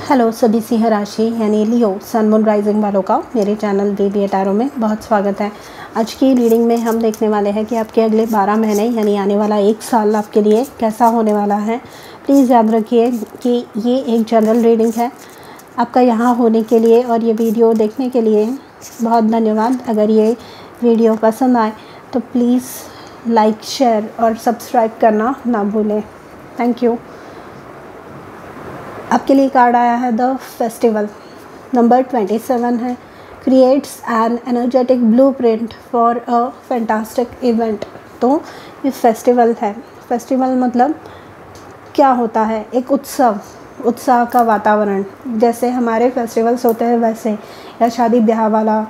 Hello सभी सिंह राशि यानी लियो सन मून राइजिंग वालों का मेरे चैनल बीबीए टैरो में बहुत स्वागत है। आज की रीडिंग में हम देखने वाले हैं कि आपके अगले 12 महीने यानी आने वाला 1 साल आपके लिए कैसा होने वाला है। प्लीज़ याद रखिए कि ये एक जनरल रीडिंग है। आपका यहाँ होने के लिए और ये वीडियो देखने के लिए बहुत धन्यवाद। अगर ये वीडियो पसंद आए तो प्लीज़ लाइक, शेयर और सब्सक्राइब करना ना भूलें। Thank you. आपके लिए कार्ड आया है द फेस्टिवल, नंबर 27 है। Creates an energetic blueprint for a fantastic event. तो ये फेस्टिवल है। फेस्टिवल मतलब क्या होता है? एक उत्साह का वातावरण। जैसे हमारे फेस्टिवल्स होते हैं वैसे, या शादी ब्याह वाला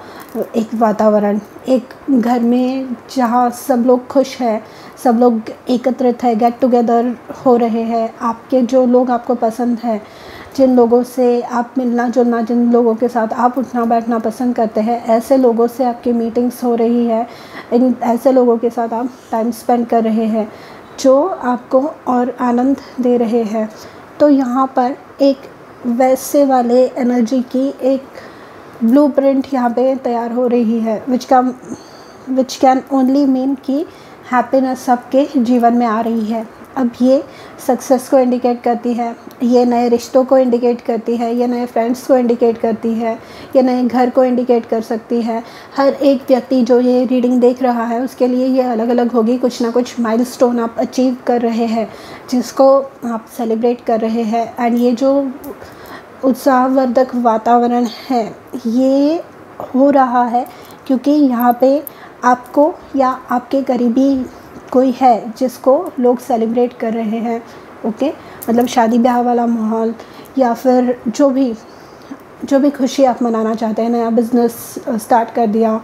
एक वातावरण, एक घर में जहाँ सब लोग खुश हैं, सब लोग एकत्रित है, गेट टुगेदर हो रहे हैं। आपके जो लोग आपको पसंद है, जिन लोगों से आप मिलना जुलना, जिन लोगों के साथ आप उठना बैठना पसंद करते हैं, ऐसे लोगों से आपकी मीटिंग्स हो रही है। इन ऐसे लोगों के साथ आप टाइम स्पेंड कर रहे हैं जो आपको और आनंद दे रहे हैं। तो यहाँ पर एक वैसे वाले एनर्जी की एक ब्लूप्रिंट यहाँ पे तैयार हो रही है, विच कैन ओनली मीन कि हैप्पीनेस आपके जीवन में आ रही है। अब ये सक्सेस को इंडिकेट करती है, ये नए रिश्तों को इंडिकेट करती है, ये नए फ्रेंड्स को इंडिकेट करती है, ये नए घर को इंडिकेट कर सकती है। हर एक व्यक्ति जो ये रीडिंग देख रहा है उसके लिए ये अलग अलग होगी। कुछ ना कुछ माइलस्टोन आप अचीव कर रहे हैं जिसको आप सेलिब्रेट कर रहे हैं। एंड ये जो उत्साहवर्धक वातावरण है ये हो रहा है क्योंकि यहाँ पे आपको या आपके करीबी कोई है जिसको लोग सेलिब्रेट कर रहे हैं। ओके, मतलब शादी ब्याह वाला माहौल, या फिर जो भी खुशी आप मनाना चाहते हैं। नया बिज़नेस स्टार्ट कर दिया,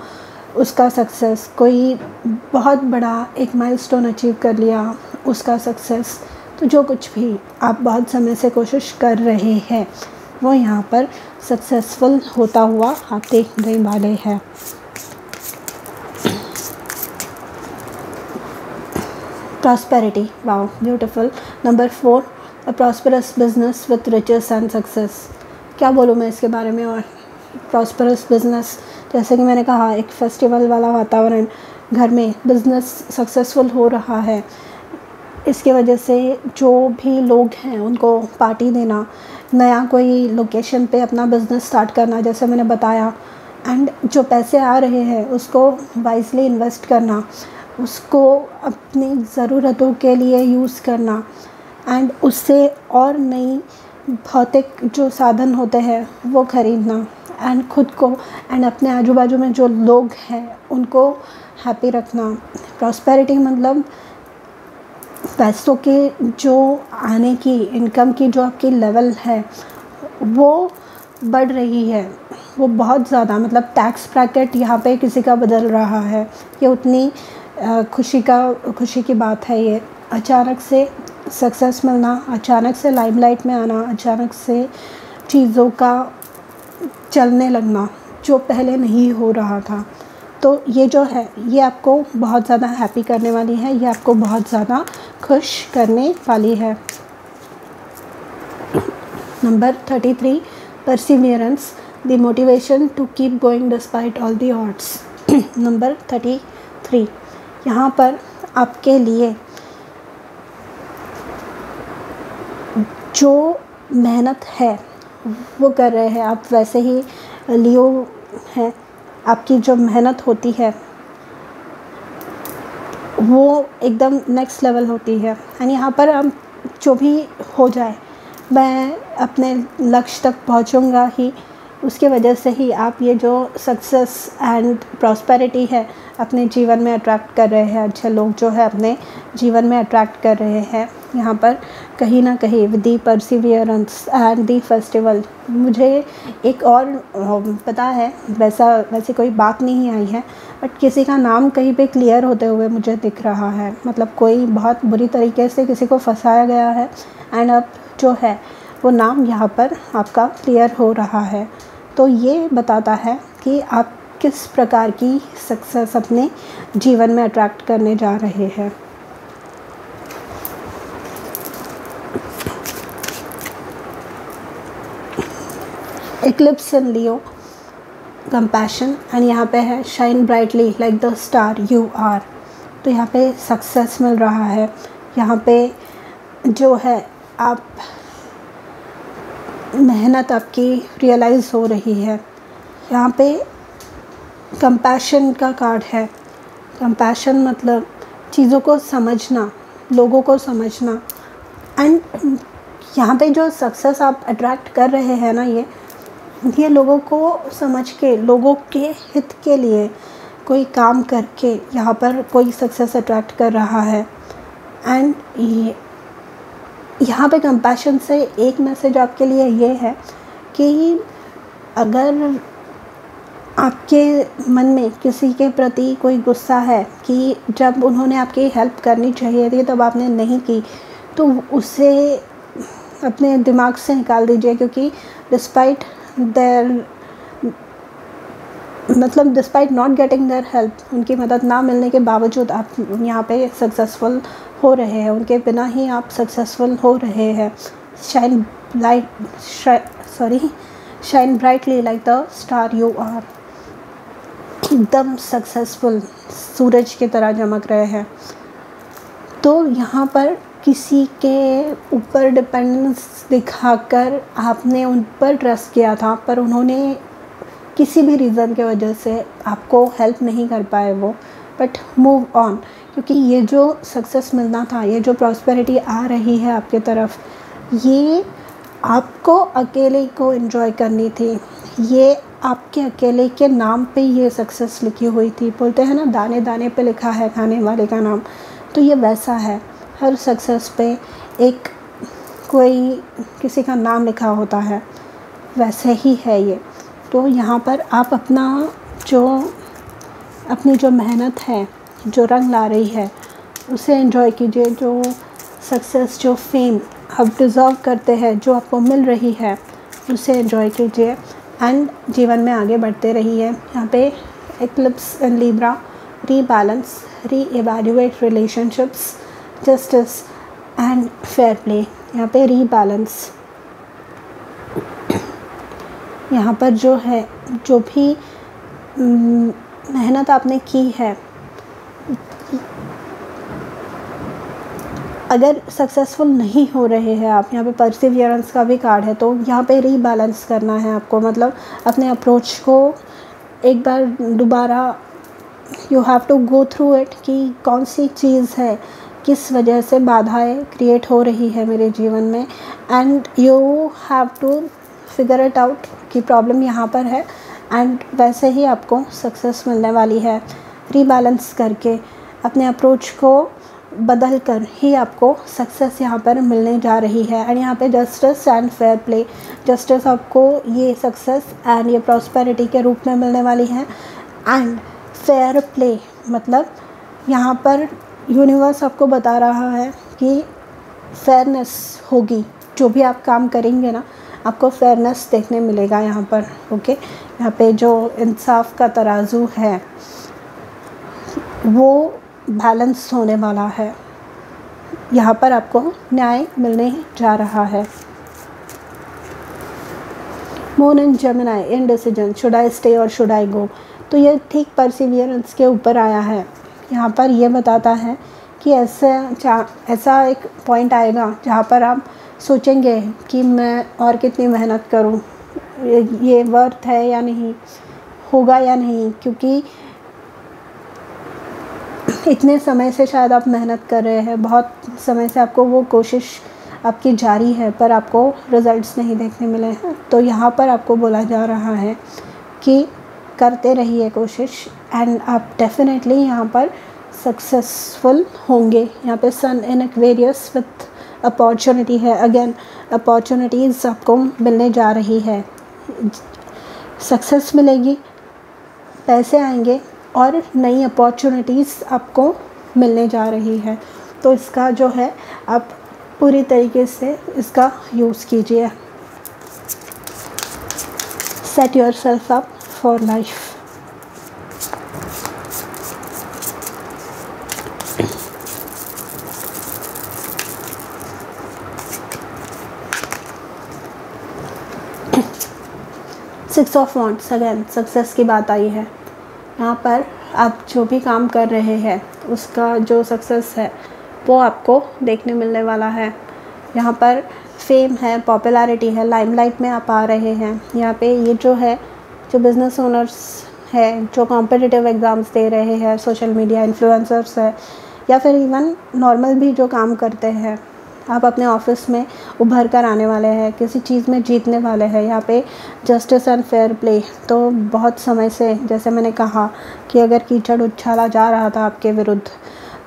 उसका सक्सेस, कोई बहुत बड़ा एक माइलस्टोन अचीव कर लिया, उसका सक्सेस। तो जो कुछ भी आप बहुत समय से कोशिश कर रहे हैं वो यहाँ पर सक्सेसफुल होता हुआ आप देखने वाले हैं। Prosperity, wow beautiful. Number 4, a prosperous business with riches and success. क्या बोलूँ मैं इसके बारे में? और प्रॉस्परस बिजनेस, जैसे कि मैंने कहा, एक फेस्टिवल वाला वातावरण, घर में बिजनेस सक्सेसफुल हो रहा है। इसके वजह से जो भी लोग हैं उनको पार्टी देना, नया कोई लोकेशन पे अपना बिज़नेस स्टार्ट करना, जैसे मैंने बताया। एंड जो पैसे आ रहे हैं उसको वाइजली इन्वेस्ट करना, उसको अपनी ज़रूरतों के लिए यूज़ करना, एंड उससे और नई भौतिक जो साधन होते हैं वो ख़रीदना, एंड ख़ुद को एंड अपने आजू बाजू में जो लोग हैं उनको हैप्पी रखना। प्रॉस्पेरिटी मतलब पैसों के जो आने की, इनकम की जो आपकी लेवल है वो बढ़ रही है, वो बहुत ज़्यादा। मतलब टैक्स ब्रैकेट यहाँ पे किसी का बदल रहा है। ये उतनी खुशी की बात है। ये अचानक से सक्सेस मिलना, अचानक से लाइमलाइट में आना, अचानक से चीज़ों का चलने लगना जो पहले नहीं हो रहा था। तो ये जो है ये आपको बहुत ज़्यादा हैप्पी करने वाली है, ये आपको बहुत ज़्यादा खुश करने वाली है। Number 33, perseverance, the motivation to keep going despite all the odds. Number 33, यहाँ पर आपके लिए जो मेहनत है वो कर रहे हैं आप, वैसे ही लियो है। आपकी जो मेहनत होती है वो एकदम नेक्स्ट लेवल होती है। एंड यहाँ पर हम जो भी हो जाए, मैं अपने लक्ष्य तक पहुँचूँगा ही। उसकी वजह से ही आप ये जो सक्सेस एंड प्रॉस्पेरिटी है अपने जीवन में अट्रैक्ट कर रहे हैं। अच्छे लोग जो है अपने जीवन में अट्रैक्ट कर रहे हैं। यहाँ पर कहीं ना कहीं with the Perseverance and the festival, मुझे एक और पता है, वैसे कोई बात नहीं आई है, बट किसी का नाम कहीं पे क्लियर होते हुए मुझे दिख रहा है। मतलब कोई बहुत बुरी तरीके से किसी को फंसाया गया है एंड अब जो है वो नाम यहाँ पर आपका क्लियर हो रहा है। तो ये बताता है कि आप किस प्रकार की सक्सेस अपने जीवन में अट्रैक्ट करने जा रहे हैं। Eclipse in Leo, compassion, and यहाँ पे है shine brightly like the star you are. तो यहाँ पे सक्सेस मिल रहा है, यहाँ पे जो है आप मेहनत आपकी रियलाइज़ हो रही है। यहाँ पे कंपैशन का कार्ड है। कंपैशन मतलब चीज़ों को समझना, लोगों को समझना, एंड यहाँ पे जो सक्सेस आप अट्रैक्ट कर रहे हैं ना, ये लोगों को समझ के, लोगों के हित के लिए कोई काम करके यहाँ पर कोई सक्सेस अट्रैक्ट कर रहा है। एंड यहाँ पे कंपैशन से एक मैसेज आपके लिए ये है कि अगर आपके मन में किसी के प्रति कोई गुस्सा है कि जब उन्होंने आपकी हेल्प करनी चाहिए थी तब आपने नहीं की, तो उसे अपने दिमाग से निकाल दीजिए, क्योंकि despite not getting their help, उनकी मदद ना मिलने के बावजूद आप यहाँ पे सक्सेसफुल हो रहे हैं, उनके बिना ही आप सक्सेसफुल हो रहे हैं। Shine brightly like the star you are, एकदम सक्सेसफुल सूरज की तरह चमक रहे हैं। तो यहाँ पर किसी के ऊपर डिपेंडेंस दिखाकर आपने उन पर ट्रस्ट किया था, पर उन्होंने किसी भी रीज़न के वजह से आपको हेल्प नहीं कर पाए वो, बट मूव ऑन, क्योंकि ये जो सक्सेस मिलना था, ये जो प्रॉस्पेरिटी आ रही है आपके तरफ, ये आपको अकेले को एंजॉय करनी थी। ये आपके अकेले के नाम पे ये सक्सेस लिखी हुई थी। बोलते हैं ना, दाने दाने पे लिखा है खाने वाले का नाम, तो ये वैसा है। हर सक्सेस पे एक कोई किसी का नाम लिखा होता है, वैसे ही है ये। तो यहाँ पर आप अपनी जो मेहनत है, जो रंग ला रही है, उसे एंजॉय कीजिए। जो सक्सेस, जो फेम आप डिज़र्व करते हैं, जो आपको मिल रही है, उसे एंजॉय कीजिए एंड जीवन में आगे बढ़ते रहिए। यहाँ पे eclipse in Libra, rebalance, re-evaluate relationships, justice and fair play. यहाँ पे रीबैलेंस, यहाँ पर जो है, जो भी मेहनत आपने की है, अगर सक्सेसफुल नहीं हो रहे हैं आप, यहाँ पे परसिवियरेंस का भी कार्ड है, तो यहाँ पे रीबैलेंस करना है आपको। मतलब अपने अप्रोच को एक बार दोबारा you have to go through it, कि कौन सी चीज़ है, किस वजह से बाधाएं क्रिएट हो रही है मेरे जीवन में, and you have to figure it out कि प्रॉब्लम यहाँ पर है, एंड वैसे ही आपको सक्सेस मिलने वाली है। रीबैलेंस करके अपने अप्रोच को बदल कर ही आपको सक्सेस यहाँ पर मिलने जा रही है। एंड यहाँ पे justice and fair play, justice आपको ये सक्सेस एंड ये प्रॉस्पेरिटी के रूप में मिलने वाली है। एंड फेयर प्ले मतलब यहाँ पर यूनिवर्स आपको बता रहा है कि फेयरनेस होगी, जो भी आप काम करेंगे ना, आपको फेयरनेस देखने मिलेगा यहाँ पर। ओके, यहाँ पे जो इंसाफ का तराजू है वो बैलेंस होने वाला है, यहाँ पर आपको न्याय मिलने जा रहा है। Moon in Gemini, indecision, should I stay और शुड आई गो। तो ये ठीक परसिवियरेंस के ऊपर आया है। यहाँ पर ये बताता है कि ऐसा एक पॉइंट आएगा जहाँ पर आप सोचेंगे कि मैं और कितनी मेहनत करूँ, ये वर्थ है या नहीं, होगा या नहीं, क्योंकि इतने समय से शायद आप मेहनत कर रहे हैं, बहुत समय से आपको वो कोशिश आपकी जारी है, पर आपको रिज़ल्ट्स नहीं देखने मिले हैं। तो यहाँ पर आपको बोला जा रहा है कि करते रहिए कोशिश, एंड आप डेफिनेटली यहाँ पर सक्सेसफुल होंगे। यहाँ पे सन इन एक्वेरियस विथ अपॉर्चुनिटी है। अगेन अपॉर्चुनिटीज़ आपको मिलने जा रही है, सक्सेस मिलेगी, पैसे आएंगे और नई अपॉर्चुनिटीज़ आपको मिलने जा रही है। तो इसका जो है आप पूरी तरीके से इसका यूज़ कीजिए। Set yourself up for life. Six of wands, again success की बात आई है। यहाँ पर आप जो भी काम कर रहे हैं उसका जो सक्सेस है वो आपको देखने मिलने वाला है। यहाँ पर फेम है, पॉपुलैरिटी है, लाइमलाइट में आप आ रहे हैं। यहाँ पे ये जो है, जो बिज़नेस ओनर्स है, जो कॉम्पिटिटिव एग्ज़ाम्स दे रहे हैं, सोशल मीडिया इन्फ्लुएंसर्स है, या फिर इवन नॉर्मल भी जो काम करते हैं, आप अपने ऑफिस में उभर कर आने वाले हैं, किसी चीज़ में जीतने वाले हैं। यहाँ पे जस्टिस एंड फेयर प्ले, तो बहुत समय से, जैसे मैंने कहा कि अगर कीचड़ उछाला जा रहा था आपके विरुद्ध,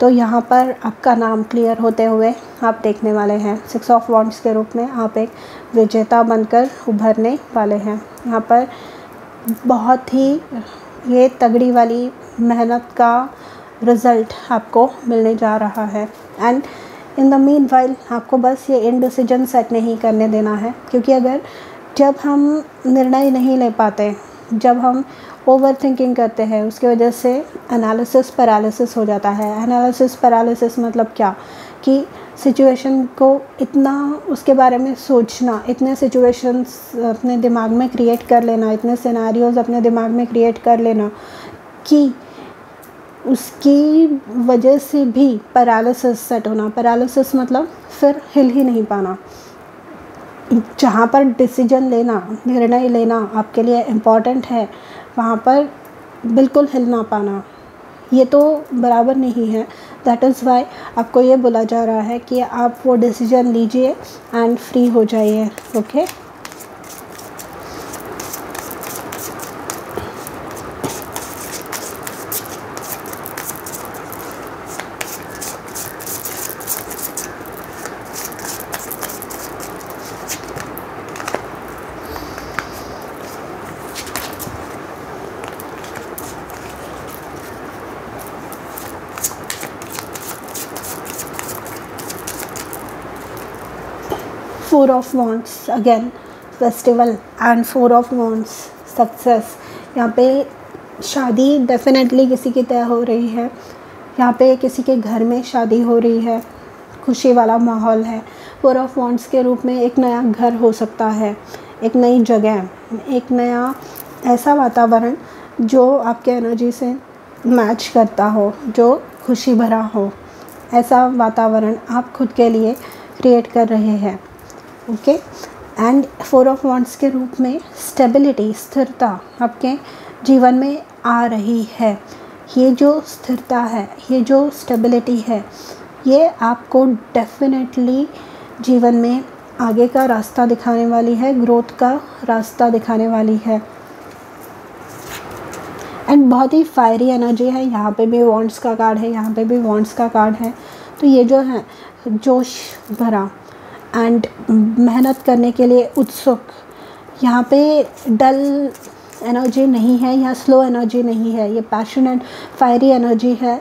तो यहाँ पर आपका नाम क्लियर होते हुए आप देखने वाले हैं। सिक्स ऑफ वॉन्ड्स के रूप में आप एक विजेता बनकर उभरने वाले हैं। यहाँ पर बहुत ही ये तगड़ी वाली मेहनत का रिज़ल्ट आपको मिलने जा रहा है। And in the mean while आपको बस ये इनडिसीजन सेट नहीं करने देना है, क्योंकि अगर जब हम निर्णय नहीं ले पाते, जब हम ओवर थिंकिंग करते हैं, उसकी वजह से एनालिसिस पैरालिसिस हो जाता है। एनालिसिस पैरालिसिस मतलब क्या, कि सिचुएशन को इतना उसके बारे में सोचना, इतने सिचुएशंस अपने दिमाग में क्रिएट कर लेना, इतने सिनेरियोज़ अपने दिमाग में क्रिएट कर लेना कि उसकी वजह से भी पैरालिसिस सेट होना। पैरालिसिस मतलब फिर हिल ही नहीं पाना। जहाँ पर डिसीजन लेना, निर्णय लेना आपके लिए इम्पॉर्टेंट है, वहाँ पर बिल्कुल हिल ना पाना, ये तो बराबर नहीं है। दैट इज़ वाई आपको ये बोला जा रहा है कि आप वो डिसीजन लीजिए एंड फ्री हो जाइए। Okay, four of wands, again festival and four of wands, success. यहाँ पे शादी डेफिनेटली किसी की तय हो रही है। यहाँ पे किसी के घर में शादी हो रही है, खुशी वाला माहौल है। फोर ऑफ वॉन्ड्स के रूप में एक नया घर हो सकता है, एक नई जगह, एक नया ऐसा वातावरण जो आपके एनर्जी से मैच करता हो, जो खुशी भरा हो। ऐसा वातावरण आप खुद के लिए क्रिएट कर रहे हैं। Okay, and four of wands के रूप में स्टेबिलिटी, स्थिरता आपके जीवन में आ रही है। ये जो स्थिरता है, ये जो स्टेबिलिटी है, ये आपको डेफिनेटली जीवन में आगे का रास्ता दिखाने वाली है, ग्रोथ का रास्ता दिखाने वाली है। एंड बहुत ही फायरी एनर्जी है। यहाँ पे भी वॉन्ड्स का कार्ड है, यहाँ पे भी वॉन्ड्स का कार्ड है। तो ये जो है जोश भरा एंड मेहनत करने के लिए उत्सुक, यहाँ पे डल एनर्जी नहीं है या स्लो एनर्जी नहीं है, ये पैशनेट फायरी एनर्जी है,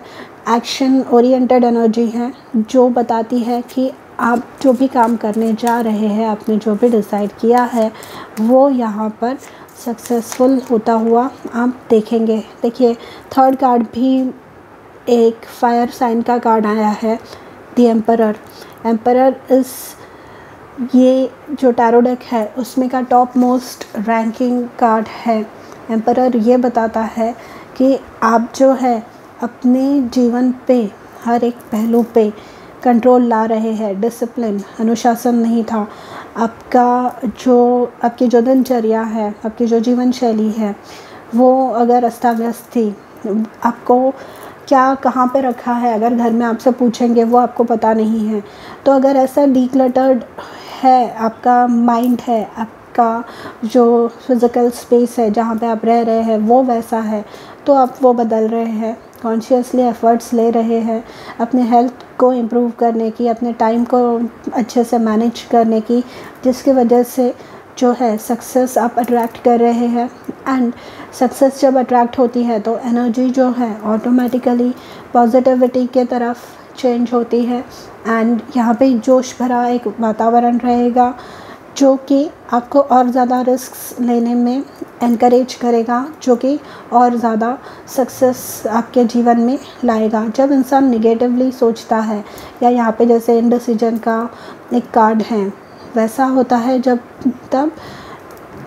एक्शन ओरिएंटेड एनर्जी है, जो बताती है कि आप जो भी काम करने जा रहे हैं, आपने जो भी डिसाइड किया है, वो यहाँ पर सक्सेसफुल होता हुआ आप देखेंगे। देखिए, थर्ड कार्ड भी एक फायर साइन का कार्ड आया है, द एम्परर। एम्परर इस ये जो टैरो डेक है उसमें का टॉप मोस्ट रैंकिंग कार्ड है। एम्परर ये बताता है कि आप जो है अपने जीवन पे हर एक पहलू पे कंट्रोल ला रहे हैं। डिसिप्लिन, अनुशासन नहीं था आपकी जो दिनचर्या है, आपकी जो जीवन शैली है, वो अगर अस्त-व्यस्त थी, आपको क्या कहाँ पे रखा है अगर घर में आपसे पूछेंगे वो आपको पता नहीं है। तो अगर ऐसा डिक्लटर्ड है आपका माइंड है, आपका जो फिज़िकल स्पेस है जहाँ पे आप रह रहे हैं वो वैसा है, तो आप वो बदल रहे हैं, कॉन्शियसली एफ़र्ट्स ले रहे हैं अपने हेल्थ को इम्प्रूव करने की, अपने टाइम को अच्छे से मैनेज करने की, जिसकी वजह से जो है सक्सेस आप अट्रैक्ट कर रहे हैं। एंड सक्सेस जब अट्रैक्ट होती है तो एनर्जी जो है ऑटोमेटिकली पॉजिटिविटी के तरफ चेंज होती है। एंड यहाँ पे जोश भरा एक वातावरण रहेगा जो कि आपको और ज़्यादा रिस्क्स लेने में एनकरेज करेगा, जो कि और ज़्यादा सक्सेस आपके जीवन में लाएगा। जब इंसान निगेटिवली सोचता है, या यहाँ पे जैसे इनडिसीजन का एक कार्ड है, वैसा होता है तब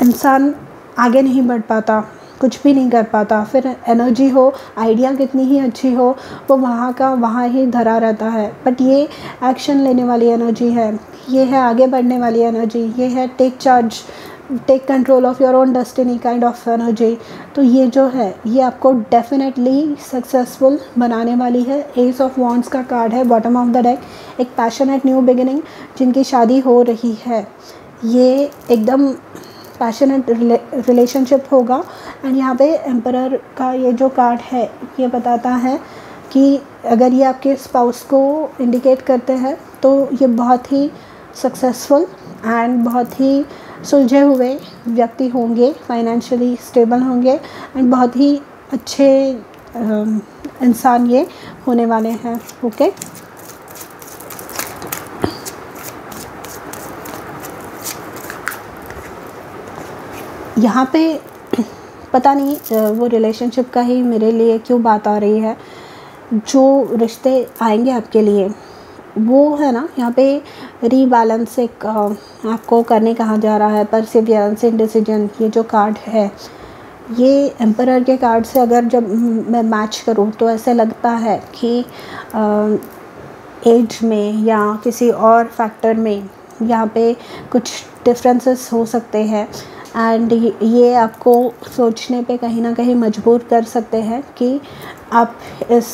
इंसान आगे नहीं बढ़ पाता, कुछ भी नहीं कर पाता। फिर एनर्जी हो, आइडिया कितनी ही अच्छी हो, वो वहाँ का वहाँ ही धरा रहता है। बट ये एक्शन लेने वाली एनर्जी है, ये है आगे बढ़ने वाली एनर्जी, ये है take charge, take control of your own destiny kind of energy. तो ये जो है ये आपको डेफिनेटली सक्सेसफुल बनाने वाली है। एस ऑफ वॉन्ड्स का कार्ड है बॉटम ऑफ द डेक। एक पैशनेट न्यू बिगिनिंग, जिनकी शादी हो रही है, ये एकदम पैशनेट रिलेशनशिप होगा। एंड यहाँ पे एम्परर का ये जो कार्ड है ये बताता है कि अगर ये आपके स्पाउस को इंडिकेट करते हैं तो ये बहुत ही सक्सेसफुल एंड बहुत ही सुलझे हुए व्यक्ति होंगे, फाइनेंशियली स्टेबल होंगे एंड बहुत ही अच्छे इंसान ये होने वाले हैं। ओके, यहाँ पे पता नहीं वो रिलेशनशिप का ही मेरे लिए क्यों बात आ रही है। जो रिश्ते आएंगे आपके लिए वो है ना, यहाँ पे रीबैलेंस एक आपको करने कहा जा रहा है, परसिवियरेंस, इंडिसीजन। ये जो कार्ड है ये एम्परर के कार्ड से अगर जब मैं मैच करूँ तो ऐसे लगता है कि एज में या किसी और फैक्टर में यहाँ पे कुछ डिफरेंसेस हो सकते हैं। एंड ये आपको सोचने पे कहीं ना कहीं मजबूर कर सकते हैं कि आप इस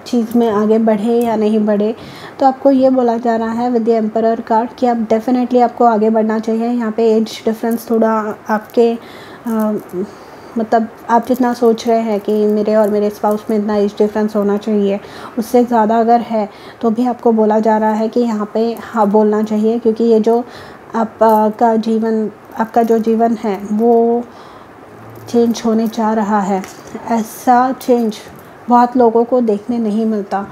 चीज़ में आगे बढ़े या नहीं बढ़े। तो आपको ये बोला जा रहा है विद द एम्परर कार्ड कि आप डेफिनेटली आपको आगे बढ़ना चाहिए। यहाँ पे एज डिफरेंस थोड़ा आपके मतलब आप जितना सोच रहे हैं कि मेरे और मेरे स्पाउस में इतना एज डिफरेंस होना चाहिए, उससे ज़्यादा अगर है तो भी आपको बोला जा रहा है कि यहाँ पे हाँ बोलना चाहिए, क्योंकि ये जो आपका जो जीवन है वो चेंज होने जा रहा है। ऐसा चेंज बहुत लोगों को देखने नहीं मिलता।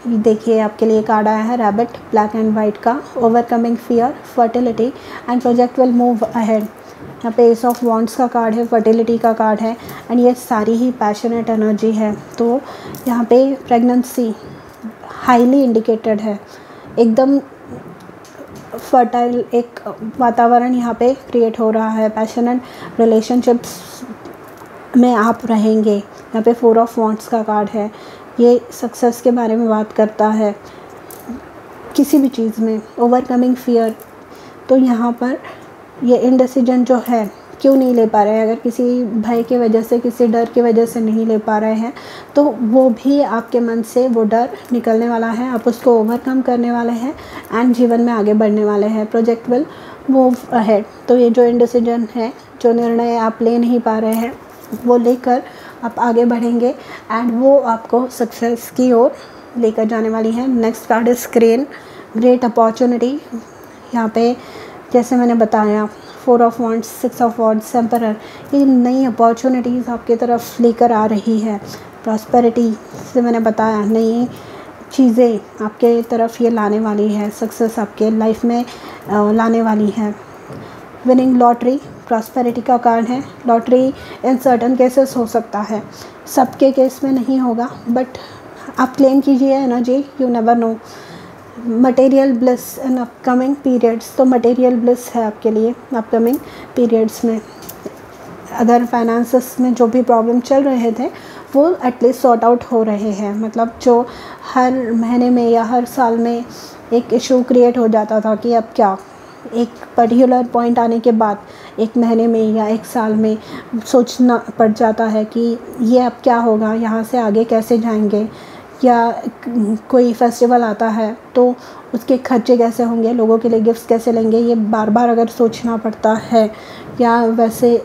देखिए आपके लिए कार्ड आया है रैबिट, ब्लैक एंड वाइट का। Overcoming fear, fertility and project will move ahead. यहाँ पे एस ऑफ वॉन्ड्स का कार्ड है, फर्टिलिटी का कार्ड है एंड ये सारी ही पैशनेट एनर्जी है। तो यहाँ पे प्रेगनेंसी हाईली इंडिकेटेड है, एकदम फर्टाइल एक वातावरण यहाँ पे क्रिएट हो रहा है। पैशनेट रिलेशनशिप्स में आप रहेंगे। यहाँ पे 4 ऑफ वॉन्ड्स का कार्ड है, ये सक्सेस के बारे में बात करता है किसी भी चीज़ में। ओवरकमिंग फियर, तो यहाँ पर ये इनडिसीजन जो है क्यों नहीं ले पा रहे हैं, अगर किसी भय की वजह से, किसी डर की वजह से नहीं ले पा रहे हैं तो वो भी आपके मन से वो डर निकलने वाला है, आप उसको ओवरकम करने वाले हैं एंड जीवन में आगे बढ़ने वाले हैं। Project will move ahead. तो ये जो इनडिसीजन है, जो निर्णय आप ले नहीं पा रहे हैं, वो लेकर आप आगे बढ़ेंगे एंड वो आपको सक्सेस की ओर लेकर जाने वाली है। Next card is crane, great opportunity. यहाँ पे जैसे मैंने बताया 4 of wands, 6 of wands, emperor, ये नई अपॉर्चुनिटीज़ आपकी तरफ लेकर आ रही है। प्रॉस्पेरिटी से मैंने बताया, नई चीज़ें आपके तरफ ये लाने वाली है, सक्सेस आपके लाइफ में लाने वाली है। विनिंग लॉटरी, प्रॉस्पेरिटी का कार्ड है। लॉटरी इन सर्टन केसेस हो सकता है, सबके केस में नहीं होगा, बट आप क्लेम कीजिए energy, you never know. Material bliss in upcoming periods, तो मटेरियल ब्लिस है आपके लिए अपकमिंग पीरियड्स में। अगर फाइनेंसेस में जो भी प्रॉब्लम चल रहे थे वो एटलीस्ट सॉर्ट आउट हो रहे हैं। मतलब जो हर महीने में या हर साल में एक इशू क्रिएट हो जाता था कि अब क्या, एक पर्टिकुलर पॉइंट आने के बाद एक महीने में या एक साल में सोचना पड़ जाता है कि ये अब क्या होगा, यहाँ से आगे कैसे जाएंगे, या कोई फेस्टिवल आता है तो उसके खर्चे कैसे होंगे, लोगों के लिए गिफ्ट्स कैसे लेंगे, ये बार बार अगर सोचना पड़ता है या वैसे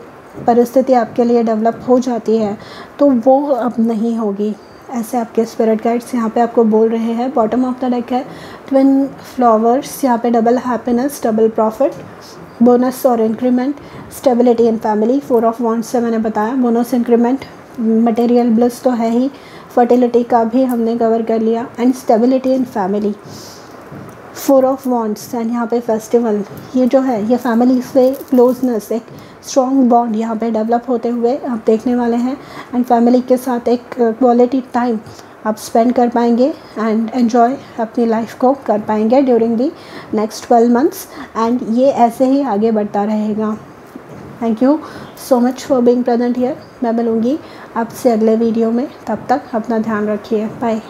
परिस्थिति आपके लिए डेवलप हो जाती है तो वो अब नहीं होगी। ऐसे आपके स्पिरिट गाइड्स यहाँ पे आपको बोल रहे हैं। बॉटम ऑफ द डेक है ट्विन फ्लावर्स, यहाँ पे double happiness, double profit, bonus और increment, stability in family. 4 of wands से मैंने बताया, बोनस, इंक्रीमेंट, मटेरियल ब्लिस तो है ही, फर्टिलिटी का भी हमने कवर कर लिया and stability in family. 4 of wands and यहाँ पे फेस्टिवल, ये जो है ये फैमिली से क्लोजनेस, एक स्ट्रॉन्ग बॉन्ड यहाँ पे डेवलप होते हुए आप देखने वाले हैं एंड फैमिली के साथ एक क्वालिटी टाइम आप स्पेंड कर पाएंगे एंड एन्जॉय अपनी लाइफ को कर पाएंगे during the next 12 months and ये ऐसे ही आगे बढ़ता रहेगा। Thank you so much for being present here. मैं मिलूँगी आपसे अगले वीडियो में, तब तक अपना ध्यान रखिए। बाय।